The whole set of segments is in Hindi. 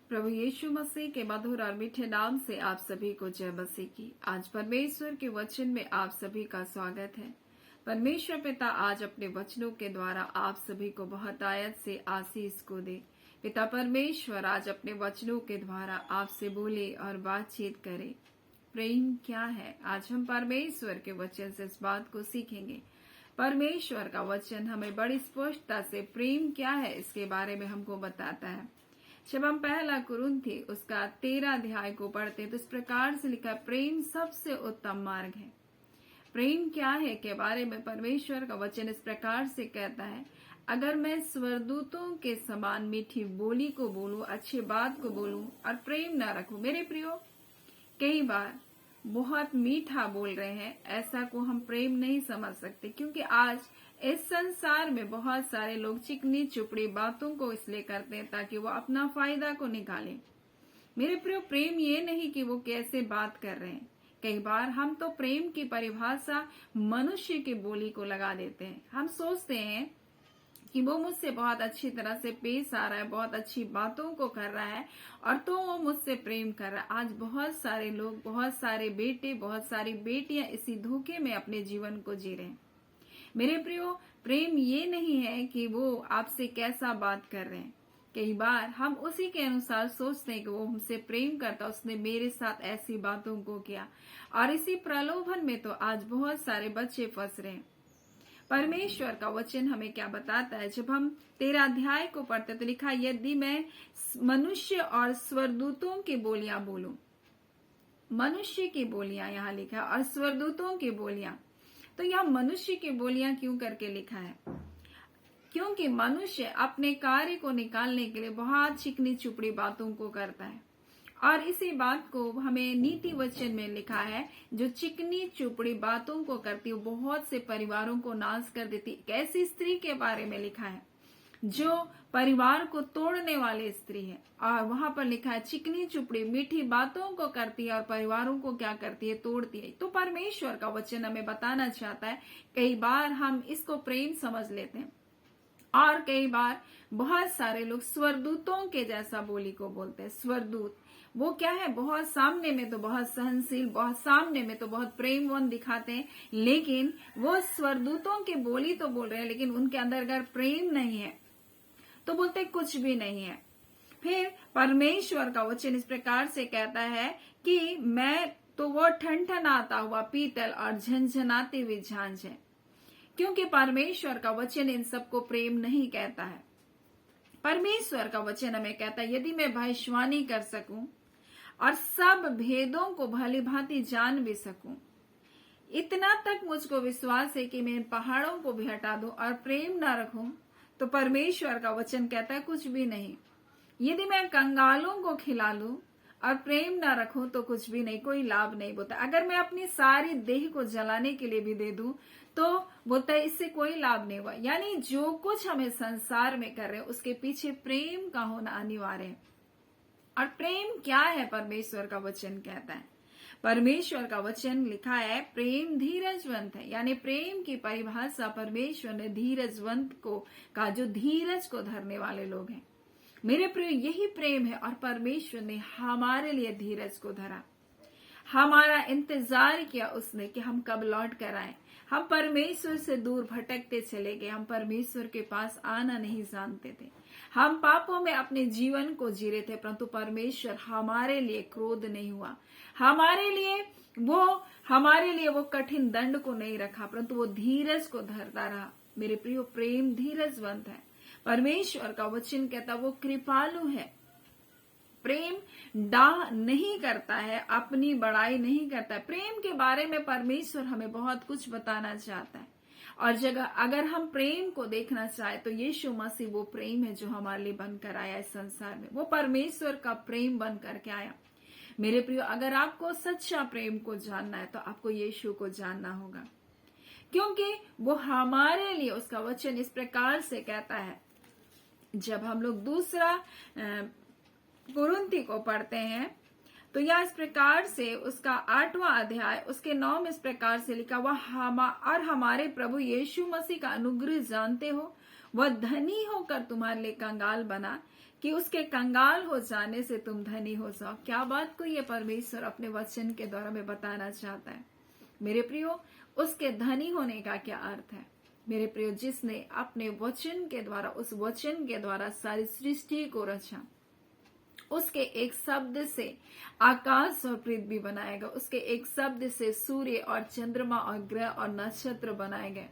प्रभु यीशु मसीह के मधुर और मीठे नाम से आप सभी को जय मसीह की। आज परमेश्वर के वचन में आप सभी का स्वागत है। परमेश्वर पिता आज अपने वचनों के द्वारा आप सभी को बहुत आयत से आशीष को दे। पिता परमेश्वर आज अपने वचनों के द्वारा आपसे बोले और बातचीत करे। प्रेम क्या है? आज हम परमेश्वर के वचन से इस बात को सीखेंगे। परमेश्वर का वचन हमें बड़ी स्पष्टता से प्रेम क्या है इसके बारे में हमको बताता है। जब हम पहला कुरिन्थी उसका 13 अध्याय को पढ़ते तो इस प्रकार से लिखा, प्रेम सबसे उत्तम मार्ग है। प्रेम क्या है के बारे में परमेश्वर का वचन इस प्रकार से कहता है, अगर मैं स्वर्गदूतों के समान मीठी बोली को बोलूं, अच्छी बात को बोलूं और प्रेम न रखूं। मेरे प्रियो, कई बार बहुत मीठा बोल रहे हैं, ऐसा को हम प्रेम नहीं समझ सकते, क्योंकि आज इस संसार में बहुत सारे लोग चिकनी चुपड़ी बातों को इसलिए करते हैं ताकि वो अपना फायदा को निकालें। मेरे प्रियो, प्रेम ये नहीं कि वो कैसे बात कर रहे हैं। कई बार हम तो प्रेम की परिभाषा मनुष्य की बोली को लगा देते हैं। हम सोचते हैं कि वो मुझसे बहुत अच्छी तरह से पेश आ रहा है, बहुत अच्छी बातों को कर रहा है और तो वो मुझसे प्रेम कर रहा है। आज बहुत सारे लोग, बहुत सारे बेटे, बहुत सारी बेटियां इसी धोखे में अपने जीवन को जी रहे हैं। मेरे प्रियो, प्रेम ये नहीं है कि वो आपसे कैसा बात कर रहे हैं। कई बार हम उसी के अनुसार सोचते हैं कि वो हमसे प्रेम करता, उसने मेरे साथ ऐसी बातों को किया, और इसी प्रलोभन में तो आज बहुत सारे बच्चे फंस रहे हैं। परमेश्वर का वचन हमें क्या बताता है? जब हम 13 अध्याय को पढ़ते तो लिखा, यदि मैं मनुष्य और स्वर्गदूतों की बोलियां बोलूं, मनुष्य की बोलियां यहाँ लिखा और स्वर्गदूतों की बोलियां, तो यह मनुष्य की बोलियां क्यों करके लिखा है? क्योंकि मनुष्य अपने कार्य को निकालने के लिए बहुत चिकनी चुपड़ी बातों को करता है, और इसी बात को हमें नीति वचन में लिखा है, जो चिकनी चुपड़ी बातों को करती है बहुत से परिवारों को नाश कर देती। एक ऐसी स्त्री के बारे में लिखा है जो परिवार को तोड़ने वाली स्त्री है, और वहां पर लिखा है चिकनी चुपड़ी मीठी बातों को करती है और परिवारों को क्या करती है? तोड़ती है। तो परमेश्वर का वचन हमें बताना चाहता है, कई बार हम इसको प्रेम समझ लेते हैं और कई बार बहुत सारे लोग स्वर्गदूतों के जैसा बोली को बोलते हैं। स्वर्गदूत वो क्या है? बहुत सामने में तो बहुत सहनशील, बहुत सामने में तो बहुत प्रेमवान दिखाते हैं, लेकिन वो स्वर्गदूतों की बोली तो बोल रहे हैं, लेकिन उनके अंदर अगर प्रेम नहीं है तो बोलते कुछ भी नहीं है। फिर परमेश्वर का वचन इस प्रकार से कहता है कि मैं तो वो ठनठनाता हुआ पीतल और झनझनाती हुई झांझ है, क्योंकि परमेश्वर का वचन इन सबको प्रेम नहीं कहता है। परमेश्वर का वचन हमें कहता है, यदि मैं भविष्यवाणी कर सकूं और सब भेदों को भली भांति जान भी सकूं, इतना तक मुझको विश्वास है कि मैं इन पहाड़ों को भी हटा दूं और प्रेम ना रखूं, तो परमेश्वर का वचन कहता है कुछ भी नहीं। यदि मैं कंगालों को खिला लूं और प्रेम ना रखूं तो कुछ भी नहीं, कोई लाभ नहीं बोलता। अगर मैं अपनी सारी देह को जलाने के लिए भी दे दूं तो बोलता है इससे कोई लाभ नहीं हुआ। यानी जो कुछ हमें संसार में कर रहे हैं उसके पीछे प्रेम का होना अनिवार्य है। और प्रेम क्या है? परमेश्वर का वचन कहता है, परमेश्वर का वचन लिखा है, प्रेम धीरजवंत है। यानी प्रेम की परिभाषा परमेश्वर ने धीरजवंत को का, जो धीरज को धरने वाले लोग हैं। मेरे प्रिय, यही प्रेम है, और परमेश्वर ने हमारे लिए धीरज को धरा, हमारा इंतजार किया उसने कि हम कब लौट कर आए। हम परमेश्वर से दूर भटकते चले गए, हम परमेश्वर के पास आना नहीं जानते थे, हम पापों में अपने जीवन को जी रहे थे, परंतु परमेश्वर हमारे लिए क्रोध नहीं हुआ, हमारे लिए वो कठिन दंड को नहीं रखा, परंतु वो धीरज को धरता रहा। मेरे प्रियो, प्रेम धीरजवंत है। परमेश्वर का वचन कहता वो कृपालु है। प्रेम डाह नहीं करता है, अपनी बड़ाई नहीं करता है। प्रेम के बारे में परमेश्वर हमें बहुत कुछ बताना चाहता है, और अगर हम प्रेम को देखना चाहे तो यीशु मसीह वो प्रेम है जो हमारे लिए बनकर आया इस संसार में। वो परमेश्वर का प्रेम बन करके आया। मेरे प्रियो, अगर आपको सच्चा प्रेम को जानना है तो आपको यीशु को जानना होगा, क्योंकि वो हमारे लिए, उसका वचन इस प्रकार से कहता है। जब हम लोग दूसरा कुरिन्थी को पढ़ते हैं तो यह इस प्रकार से, उसका 8वां अध्याय उसके 9 में इस प्रकार से लिखा, और हमारे प्रभु यीशु मसीह का अनुग्रह जानते हो, वह धनी होकर तुम्हारे लिए कंगाल बना, कि उसके कंगाल हो जाने से तुम धनी हो जाओ। क्या बात को ये परमेश्वर अपने वचन के द्वारा में बताना चाहता है? मेरे प्रियो, उसके धनी होने का क्या अर्थ है? मेरे प्रियो, जिसने अपने वचन के द्वारा, उस वचन के द्वारा सारी सृष्टि को रचा, उसके एक शब्द से आकाश और पृथ्वी बनाएगा, उसके एक शब्द से सूर्य और चंद्रमा और ग्रह और नक्षत्र बनाए गए,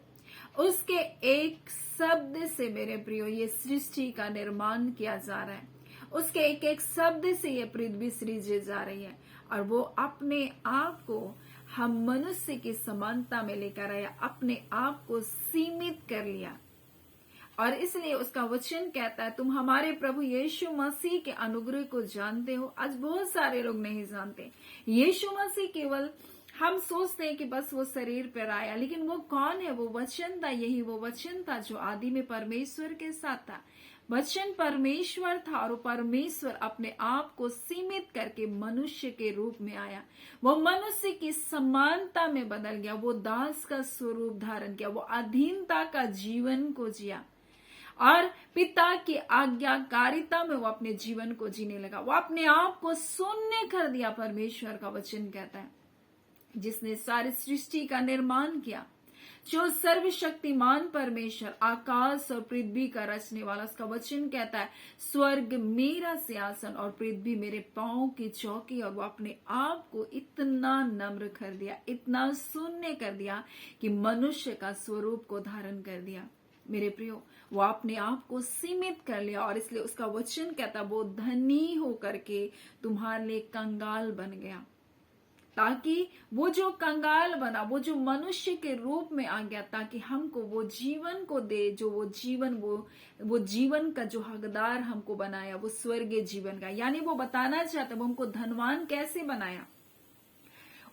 उसके एक शब्द से मेरे प्रियो ये सृष्टि का निर्माण किया जा रहा है, उसके एक एक शब्द से ये पृथ्वी सृजी जा रही है। और वो अपने आप को हम मनुष्य की समानता में लेकर आया, अपने आप को सीमित कर लिया। और इसलिए उसका वचन कहता है, तुम हमारे प्रभु यीशु मसीह के अनुग्रह को जानते हो। आज बहुत सारे लोग नहीं जानते यीशु मसीह। केवल हम सोचते हैं कि बस वो शरीर पर आया, लेकिन वो कौन है? वो वचन था। यही वो वचन था जो आदि में परमेश्वर के साथ था। वचन परमेश्वर था और परमेश्वर अपने आप को सीमित करके मनुष्य के रूप में आया। वो मनुष्य की समानता में बदल गया, वो दास का स्वरूप धारण किया, वो अधीनता का जीवन को जिया और पिता की आज्ञाकारिता में वो अपने जीवन को जीने लगा। वो अपने आप को शून्य कर दिया। परमेश्वर का वचन कहता है, जिसने सारी सृष्टि का निर्माण किया, जो सर्वशक्तिमान परमेश्वर, आकाश और पृथ्वी का रचने वाला, उसका वचन कहता है, स्वर्ग मेरा सिंहासन और पृथ्वी मेरे पांव की चौकी। और वो अपने आप को इतना नम्र कर दिया, इतना शून्य कर दिया कि मनुष्य का स्वरूप को धारण कर दिया। मेरे प्रियो, वो अपने आप को सीमित कर लिया और इसलिए उसका वचन कहता, वो धनी होकर के तुम्हारे लिए कंगाल बन गया, ताकि वो जो कंगाल बना, वो जो मनुष्य के रूप में आ गया, ताकि हमको वो जीवन को दे, जो वो जीवन का जो हकदार हमको बनाया, वो स्वर्गीय जीवन का। यानी वो बताना चाहता, वो हमको धनवान कैसे बनाया?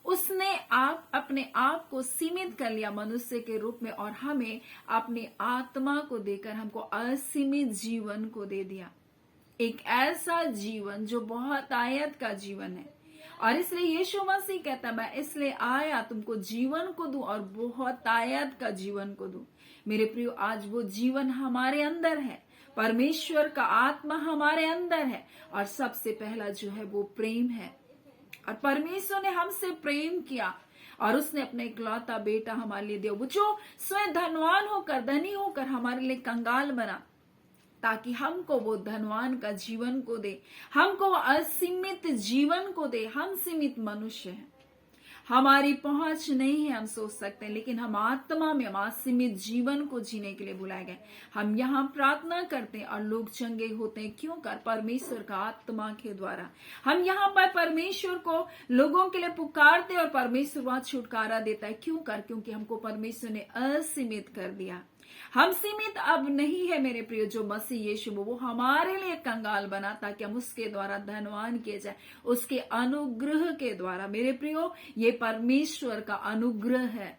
उसने अपने आप को सीमित कर लिया मनुष्य के रूप में और हमें अपनी आत्मा को देकर हमको असीमित जीवन को दे दिया। एक ऐसा जीवन जो बहुत आयत का जीवन है। और इसलिए यीशु मसीह कहता, मैं इसलिए आया तुमको जीवन को दूं और बहुत आयत का जीवन को दूं। मेरे प्रियो, आज वो जीवन हमारे अंदर है, परमेश्वर का आत्मा हमारे अंदर है और सबसे पहला जो है वो प्रेम है। और परमेश्वर ने हमसे प्रेम किया और उसने अपने इकलौता बेटा हमारे लिए दिया, वो जो स्वयं धनवान होकर, धनी होकर हमारे लिए कंगाल बना, ताकि हमको वो धनवान का जीवन को दे, हमको असीमित जीवन को दे। हम सीमित मनुष्य हैं, हमारी पहुंच नहीं है, हम सोच सकते हैं, लेकिन हम आत्मा में हम असीमित जीवन को जीने के लिए बुलाए गए। हम यहाँ प्रार्थना करते हैं और लोग चंगे होते हैं। क्यों कर? परमेश्वर का आत्मा के द्वारा। हम यहाँ पर परमेश्वर को लोगों के लिए पुकारते और परमेश्वर वहां छुटकारा देता है। क्यों कर? क्योंकि हमको परमेश्वर ने असीमित कर दिया। हम सीमित अब नहीं है मेरे प्रिय। जो मसीह यीशु वो हमारे लिए कंगाल बना ताकि हम उसके द्वारा धनवान किए जाए, उसके अनुग्रह के द्वारा। मेरे प्रियो, ये परमेश्वर का अनुग्रह है,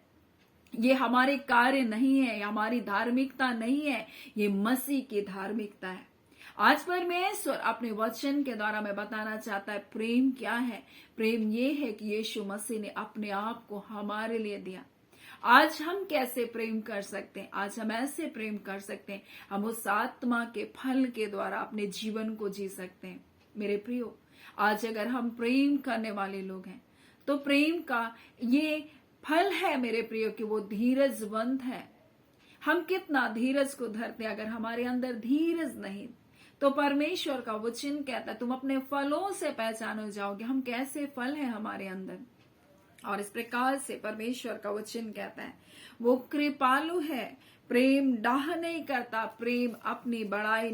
ये हमारे कार्य नहीं है, हमारी धार्मिकता नहीं है, ये मसीह की धार्मिकता है। आज परमेश्वर अपने वचन के द्वारा मैं बताना चाहता है प्रेम क्या है। प्रेम ये है कि यीशु मसीह ने अपने आप को हमारे लिए दिया। आज हम कैसे प्रेम कर सकते हैं? आज हम ऐसे प्रेम कर सकते हैं, हम उस आत्मा के फल के द्वारा अपने जीवन को जी सकते हैं। मेरे प्रियो, आज अगर हम प्रेम करने वाले लोग हैं तो प्रेम का ये फल है मेरे प्रियो कि वो धीरजवंत है। हम कितना धीरज को धरते हैं। अगर हमारे अंदर धीरज नहीं तो परमेश्वर का वचन कहता है, तुम अपने फलों से पहचानो जाओगे हम कैसे फल है हमारे अंदर। और इस प्रकार से परमेश्वर का वचन कहता है, वो कृपालु है, प्रेम डाह नहीं करता, प्रेम अपनी बड़ाई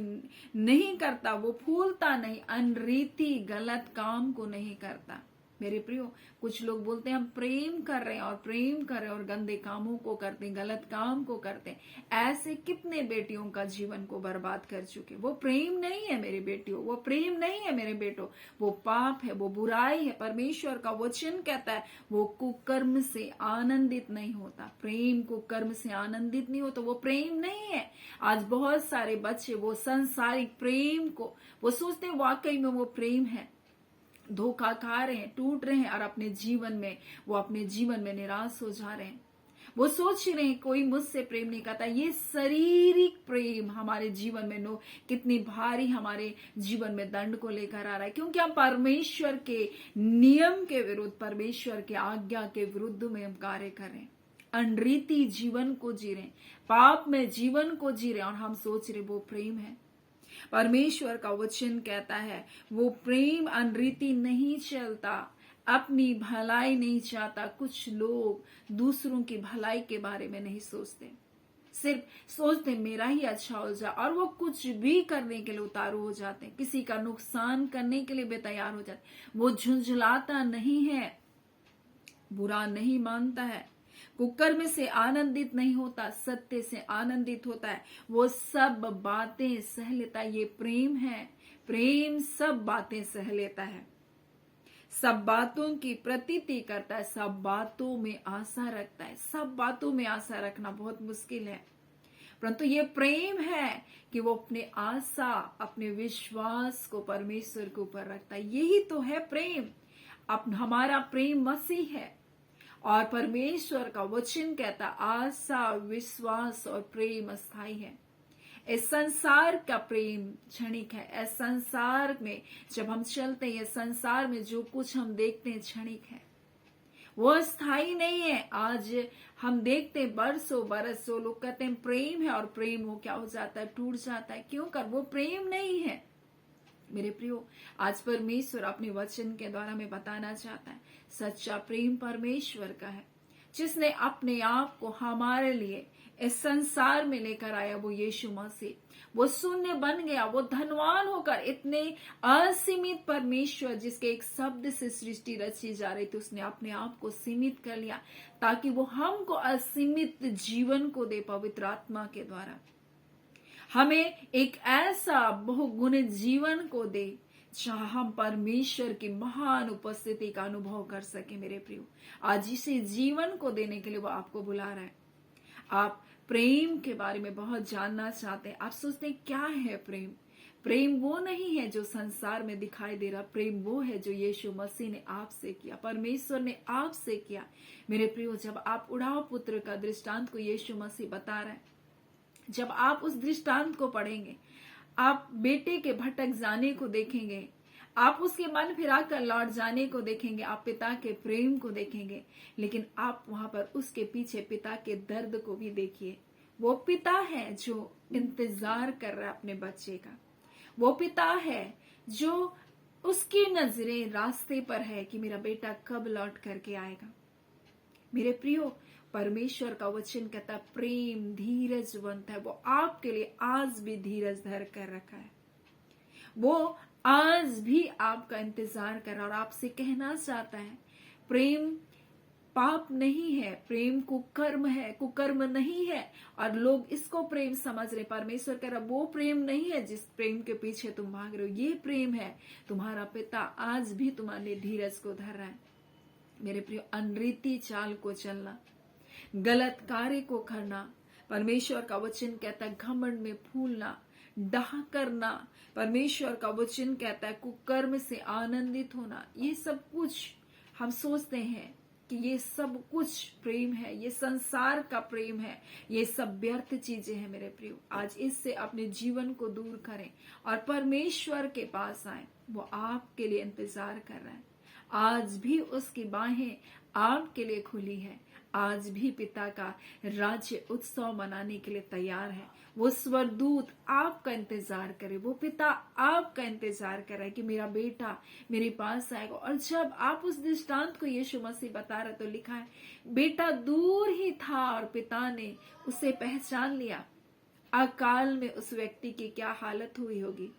नहीं करता, वो फूलता नहीं, अनरीति गलत काम को नहीं करता। मेरे प्रियो, कुछ लोग बोलते हैं हम प्रेम कर रहे हैं और प्रेम कर रहे हैं और गंदे कामों को करते हैं, गलत काम को करते हैं। ऐसे कितने बेटियों का जीवन को बर्बाद कर चुके। वो प्रेम नहीं है मेरे बेटियों, वो प्रेम नहीं है मेरे बेटों, वो पाप है, वो बुराई है। परमेश्वर का वचन कहता है वो कुकर्म से आनंदित नहीं होता। प्रेम कुकर्म से आनंदित नहीं होता, वो प्रेम नहीं है। आज बहुत सारे बच्चे वो संसारिक प्रेम को वो सोचते हैं वाकई में वो प्रेम है, धोखा खा रहे हैं, टूट रहे हैं और अपने जीवन में निराश हो जा रहे हैं। वो सोच रहे हैं कोई मुझसे प्रेम नहीं करता। ये शारीरिक प्रेम हमारे जीवन में कितनी भारी हमारे जीवन में दंड को लेकर आ रहा है, क्योंकि हम परमेश्वर के नियम के विरुद्ध, परमेश्वर के आज्ञा के विरुद्ध में हम कार्य कर रहे हैं, अनरीति जीवन को जी रहे हैं, पाप में जीवन को जी रहे हैं, और हम सोच रहे वो प्रेम है। परमेश्वर का वचन कहता है वो प्रेम अनरीति नहीं चलता, अपनी भलाई नहीं चाहता। कुछ लोग दूसरों की भलाई के बारे में नहीं सोचते, सिर्फ सोचते मेरा ही अच्छा हो जाए, और वो कुछ भी करने के लिए उतारू हो जाते हैं, किसी का नुकसान करने के लिए बेतैयार हो जाते हैं। वो झुंझलाता नहीं है, बुरा नहीं मानता है, कुकर्म से आनंदित नहीं होता, सत्य से आनंदित होता है। वो सब बातें सह लेता है। ये प्रेम है। प्रेम सब बातें सह लेता है, सब बातों की प्रतीति करता है, सब बातों में आशा रखता है। सब बातों में आशा रखना बहुत मुश्किल है, परंतु ये प्रेम है कि वो अपने आशा, अपने विश्वास को परमेश्वर के ऊपर रखता है। यही तो है प्रेम। अब हमारा प्रेम मसीह है, और परमेश्वर का वचन कहता आशा, विश्वास और प्रेम अस्थाई है। इस संसार का प्रेम क्षणिक है। इस संसार में जब हम चलते हैं, संसार में जो कुछ हम देखते हैं क्षणिक है, वो स्थायी नहीं है। आज हम देखते हैं बरसों बरसों लोग कहते हैं प्रेम है, और प्रेम वो क्या हो जाता है, टूट जाता है। क्यों कर? वो प्रेम नहीं है। मेरे प्रियो, आज परमेश्वर अपने वचन के द्वारा हमें बताना चाहता है सच्चा प्रेम परमेश्वर का है, जिसने अपने आप को हमारे लिए इस संसार में लेकर आया, वो यीशु मसीह। वो शून्य बन गया, वो धनवान होकर इतने असीमित परमेश्वर, जिसके एक शब्द से सृष्टि रची जा रही थी, उसने अपने आप को सीमित कर लिया ताकि वो हमको असीमित जीवन को दे। पवित्र आत्मा के द्वारा हमें एक ऐसा बहुगुण जीवन को दे जहां हम परमेश्वर की महान उपस्थिति का अनुभव कर सके। मेरे प्रियो, आज इसे जीवन को देने के लिए वो आपको बुला रहा है। आप प्रेम के बारे में बहुत जानना चाहते हैं। आप सोचते हैं क्या है प्रेम? प्रेम वो नहीं है जो संसार में दिखाई दे रहा। प्रेम वो है जो यीशु मसीह ने आपसे किया, परमेश्वर ने आपसे किया। मेरे प्रियो, जब आप उड़ाव पुत्र का दृष्टांत को यीशु मसीह बता रहे हैं, जब आप उस दृष्टांत को पढ़ेंगे, आप बेटे के भटक जाने को देखेंगे, आप उसके मन फिराकर लौट जाने को देखेंगे, आप पिता के प्रेम को देखेंगे, लेकिन आप वहां पर उसके पीछे पिता के दर्द को भी देखिए। वो पिता है जो इंतजार कर रहा है अपने बच्चे का। वो पिता है जो उसकी नजरें रास्ते पर है कि मेरा बेटा कब लौट करके आएगा। मेरे प्रियो, परमेश्वर का वचन कहता है प्रेम धीरजवंत है। वो आपके लिए आज भी धीरज धर कर रखा है। वो आज भी आपका इंतजार कर रहा और आपसे कहना चाहता है प्रेम पाप नहीं है, प्रेम कुकर्म है, कुकर्म नहीं है। और लोग इसको प्रेम समझ रहे। परमेश्वर कह रहा वो प्रेम नहीं है जिस प्रेम के पीछे तुम भाग रहे हो। ये प्रेम है। तुम्हारा पिता आज भी तुम्हारे धीरज को धर रहा है। मेरे प्रिय, अनरीति चाल को चलना, गलत कार्य को करना, परमेश्वर का वचन कहता है घमंड में फूलना, डाह करना, परमेश्वर का वचन कहता है कुकर्म से आनंदित होना, ये सब कुछ हम सोचते हैं कि ये सब कुछ प्रेम है, ये संसार का प्रेम है, ये सब व्यर्थ चीजें हैं। मेरे प्रियो, आज इससे अपने जीवन को दूर करें और परमेश्वर के पास आए। वो आपके लिए इंतजार कर रहा है। आज भी उसकी बाहें आपके लिए खुली है। आज भी पिता का राज्य उत्सव मनाने के लिए तैयार है। वो स्वरदूत आपका इंतजार करे, वो पिता आपका इंतजार कर रहा है कि मेरा बेटा मेरे पास आएगा। और जब आप उस दृष्टांत को यीशु मसीह बता रहे तो लिखा है बेटा दूर ही था और पिता ने उसे पहचान लिया। अकाल में उस व्यक्ति की क्या हालत हुई होगी,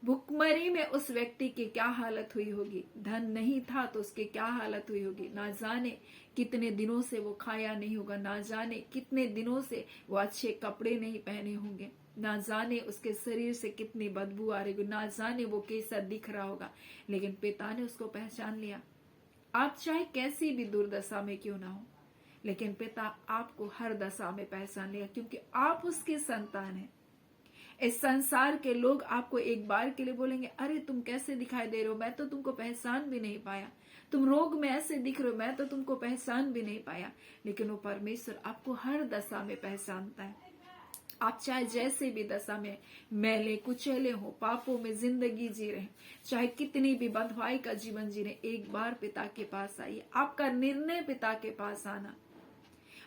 भुखमरी में उस व्यक्ति की क्या हालत हुई होगी, धन नहीं था तो उसकी क्या हालत हुई होगी। ना जाने कितने दिनों से वो खाया नहीं होगा, ना जाने कितने दिनों से वो अच्छे कपड़े नहीं पहने होंगे, ना जाने उसके शरीर से कितनी बदबू आ रही होगी, ना जाने वो कैसा दिख रहा होगा, लेकिन पिता ने उसको पहचान लिया। आप चाहे कैसी भी दुर्दशा में क्यों ना हो, लेकिन पिता आपको हर दशा में पहचान लिया, क्योंकि आप उसके संतान हैं। इस संसार के लोग आपको एक बार के लिए बोलेंगे, अरे तुम कैसे दिखाई दे रहे हो, मैं तो तुमको पहचान भी नहीं पाया, तुम रोग में ऐसे दिख रहे हो, मैं तो तुमको पहचान भी नहीं पाया। लेकिन वो परमेश्वर आपको हर दशा में पहचानता है। आप चाहे जैसे भी दशा में मैले कुचैले हो, पापों में जिंदगी जी रहे, चाहे कितनी भी बंधुआई का जीवन जी रहे, एक बार पिता के पास आइए। आपका निर्णय पिता के पास आना,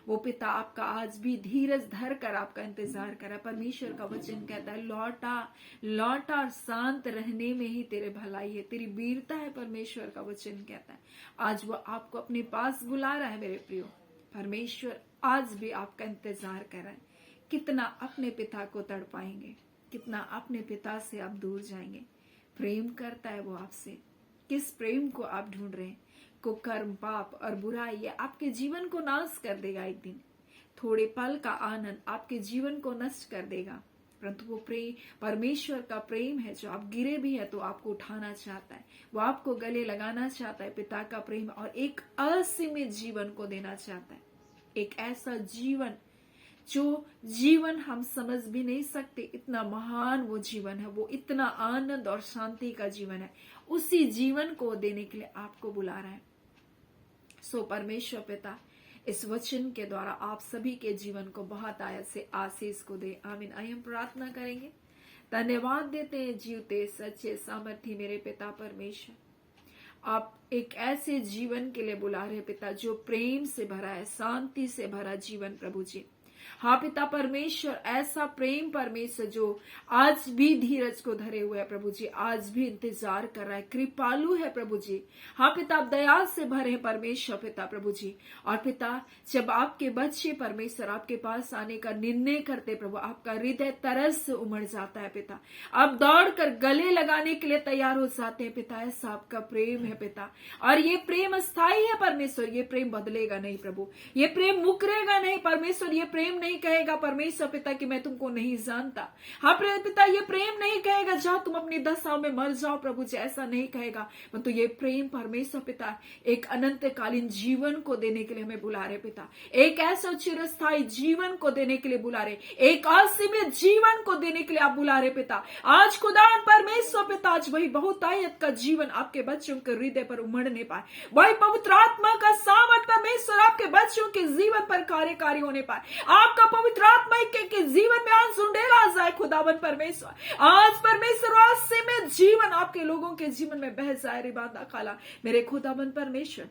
वो पिता आपका आज भी धीरज धर कर आपका इंतजार कर रहा है। परमेश्वर का वचन कहता है, लौटा लौटा और शांत रहने में ही तेरे भलाई है, तेरी वीरता है। परमेश्वर का वचन कहता है आज वो आपको अपने पास बुला रहा है। मेरे प्रियो, परमेश्वर आज भी आपका इंतजार कर रहा है। कितना अपने पिता को तड़पाएंगे, कितना अपने पिता से आप दूर जाएंगे। प्रेम करता है वो आपसे। किस प्रेम को आप ढूंढ रहे हैं? कुकर्म, पाप और बुराई ये आपके जीवन को नाश कर देगा। एक दिन थोड़े पल का आनंद आपके जीवन को नष्ट कर देगा, परंतु वो प्रेम परमेश्वर का प्रेम है जो आप गिरे भी है तो आपको उठाना चाहता है, वो आपको गले लगाना चाहता है। पिता का प्रेम और एक असीमित जीवन को देना चाहता है, एक ऐसा जीवन जो जीवन हम समझ भी नहीं सकते। इतना महान वो जीवन है, वो इतना आनंद और शांति का जीवन है। उसी जीवन को देने के लिए आपको बुला रहा है। सो परमेश्वर पिता इस वचन के द्वारा आप सभी के जीवन को बहुत आयत से आशीष को दे। आमीन। आइए हम प्रार्थना करेंगे। धन्यवाद देते हैं जीवते सच्चे सामर्थी मेरे पिता परमेश्वर, आप एक ऐसे जीवन के लिए बुला रहे पिता जो प्रेम से भरा है, शांति से भरा जीवन प्रभु जी। हाँ पिता परमेश्वर, ऐसा प्रेम परमेश्वर जो आज भी धीरज को धरे हुए है प्रभु जी, आज भी इंतजार कर रहा है, कृपालु है प्रभु जी। हाँ पिता, आप दया से भरे हैं परमेश्वर पिता प्रभु जी। और पिता जब आपके बच्चे परमेश्वर आपके पास आने का निर्णय करते प्रभु, आपका हृदय तरस से उमड़ जाता है पिता। आप दौड़कर गले लगाने के लिए तैयार हो जाते हैं पिता। ऐसा आपका प्रेम है पिता, और ये प्रेम स्थायी है परमेश्वर। ये प्रेम बदलेगा नहीं प्रभु, ये प्रेम मुकरेगा नहीं परमेश्वर। ये प्रेम नहीं कहेगा परमेश्वर पिता कि मैं तुमको नहीं जानता। हाँ पिता, ये प्रेम नहीं कहेगा जाओ तुम अपनी दशाओं में मर जाओ प्रभु जी, ऐसा नहीं कहेगा। तो ये प्रेम परमेश्वर पिता एक अनंतकालीन जीवन को देने के लिए हमें बुला रहे पिता, एक ऐसा चिरस्थायी जीवन को देने के लिए बुला रहे, एक असीमित जीवन को देने के लिए आप बुला रहे पिता। आज खुदावन परमेश्वर पिता, आज वही बहुतायत का जीवन आपके बच्चों के हृदय पर उमड़ने पाए, वही पवित्र आत्मा का सामर्थ परमेश्वर आपके बच्चों के जीवन पर कार्यकारी होने पाए, आपका पवित्र आत्मा के जीवन में आज उंडेला जाए खुदावन परमेश्वर। आज परमेश्वर से में जीवन आपके लोगों के जीवन में बह जाए रे बांदा खाला। मेरे खुदावन परमेश्वर,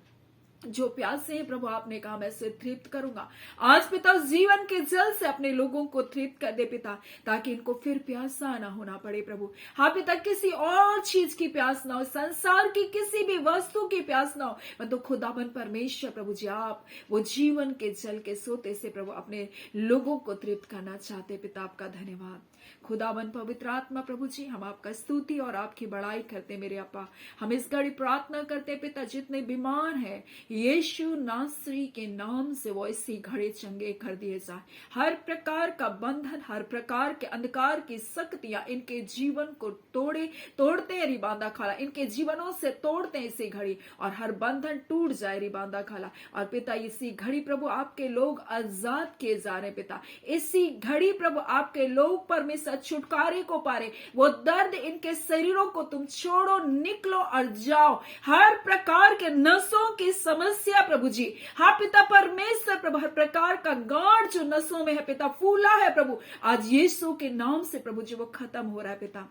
जो प्यासे हैं प्रभु, आपने कहा मैं से तृप्त करूंगा। आज पिता जीवन के जल से अपने लोगों को तृप्त कर दे पिता, ताकि इनको फिर प्यासा ना होना पड़े प्रभु। हाँ पिता, किसी और चीज की प्यास ना हो, संसार की किसी भी वस्तु की प्यास ना हो, मैं तो खुदावन परमेश्वर प्रभु जी, आप वो जीवन के जल के सोते से प्रभु अपने लोगों को तृप्त करना चाहते पिता। आपका धन्यवाद खुदावन पवित्र आत्मा प्रभु जी, हम आपका स्तुति और आपकी बड़ाई करते मेरे अपा। हम इस घड़ी प्रार्थना करते पिता, जितने बीमार हैं यीशु नासरी के नाम से वो इसी घड़ी चंगे कर दिए जाए। हर प्रकार का बंधन, हर प्रकार के अंधकार की शक्तियां इनके जीवन को तोड़ते हैं रिबांदा खाला, इनके जीवनों से तोड़ते हैं इसी घड़ी, और हर बंधन टूट जाए रिबांदा खाला। और पिता इसी घड़ी प्रभु आपके लोग आजाद किए जा रहे पिता। इसी घड़ी प्रभु आपके लोग परमेश्वर छुटकारे को पारे, वो दर्द इनके शरीरों को तुम छोड़ो, निकलो और जाओ। हर प्रकार के नसों की समस्या प्रभु जी, हाँ पिता परमेश्वर प्रभु, हर प्रकार का गांठ जो नसों में है पिता, फूला है प्रभु, आज यीशु के नाम से प्रभु जी वो खत्म हो रहा है पिता।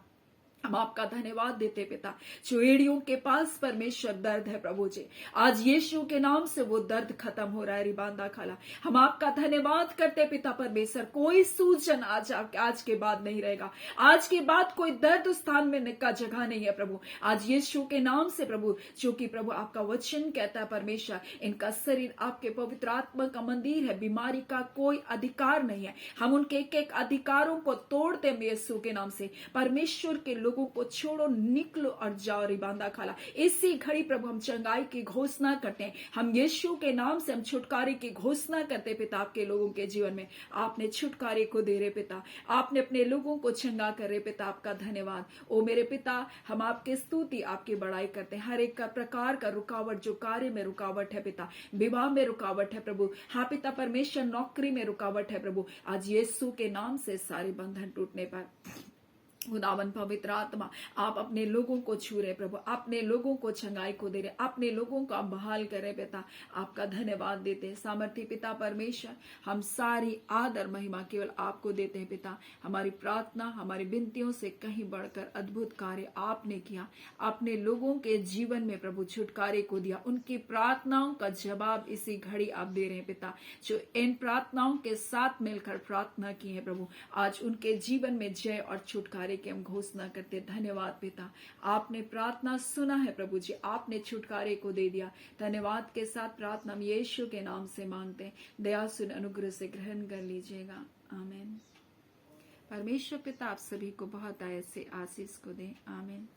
हम आपका धन्यवाद देते पिता, जो एड़ियों के पास परमेश्वर दर्द है प्रभु जी, आज यीशु के नाम से वो दर्द खत्म हो रहा है रिबांदा खाला। हम आपका धन्यवाद करते पिता परमेश्वर, कोई सूजन आज के बाद नहीं रहेगा, आज के बाद कोई दर्द स्थान में का जगह नहीं है प्रभु। आज यीशु के नाम से प्रभु, जो कि प्रभु आपका वचन कहता है परमेश्वर, इनका शरीर आपके पवित्र आत्मा का मंदिर है, बीमारी का कोई अधिकार नहीं है। हम उनके एक एक अधिकारों को तोड़ते हैं यीशु के नाम से। परमेश्वर के लोगों को छोड़ो, निकलो और जाओ रिबांदा खाला। इसी घड़ी प्रभु हम चंगाई की घोषणा करते हैं, हम यीशु के नाम से हम छुटकारे की घोषणा करते पिता। आपके लोगों के जीवन में आपने छुटकारे को दे रहे पिता, आपने अपने लोगों को चंगा कर रहे पिता। आपका धन्यवाद ओ मेरे पिता। हम आपकी स्तुति आपकी बड़ाई करते हैं। हर एक का प्रकार का रुकावट, जो कार्य में रुकावट है पिता, विवाह में रुकावट है प्रभु, हाँ पिता परमेश्वर, नौकरी में रुकावट है प्रभु, आज यीशु के नाम से सारे बंधन टूटने पर खुदावन पवित्र आत्मा आप अपने लोगों को छू रहे प्रभु, अपने लोगों को चंगाई को दे रहे, अपने लोगों को आप बहाल करे पिता। आपका धन्यवाद देते सामर्थी पिता परमेश्वर। हम सारी आदर महिमा केवल आपको देते हैं पिता। हमारी प्रार्थना, हमारी विनतियों से कहीं बढ़कर अद्भुत कार्य आपने किया, अपने लोगों के जीवन में प्रभु छुटकारे को दिया। उनकी प्रार्थनाओं का जवाब इसी घड़ी आप दे रहे हैं पिता। जो इन प्रार्थनाओं के साथ मिलकर प्रार्थना की है प्रभु, आज उनके जीवन में जय और छुटकारे की हम घोषणा करते। धन्यवाद पिता, आपने प्रार्थना सुना है प्रभु जी, आपने छुटकारे को दे दिया। धन्यवाद के साथ प्रार्थना हम यीशु के नाम से मांगते हैं। दया सुन अनुग्रह से ग्रहण कर लीजिएगा, आमीन। परमेश्वर पिता आप सभी को बहुत आयत से आशीष को दे, आमीन।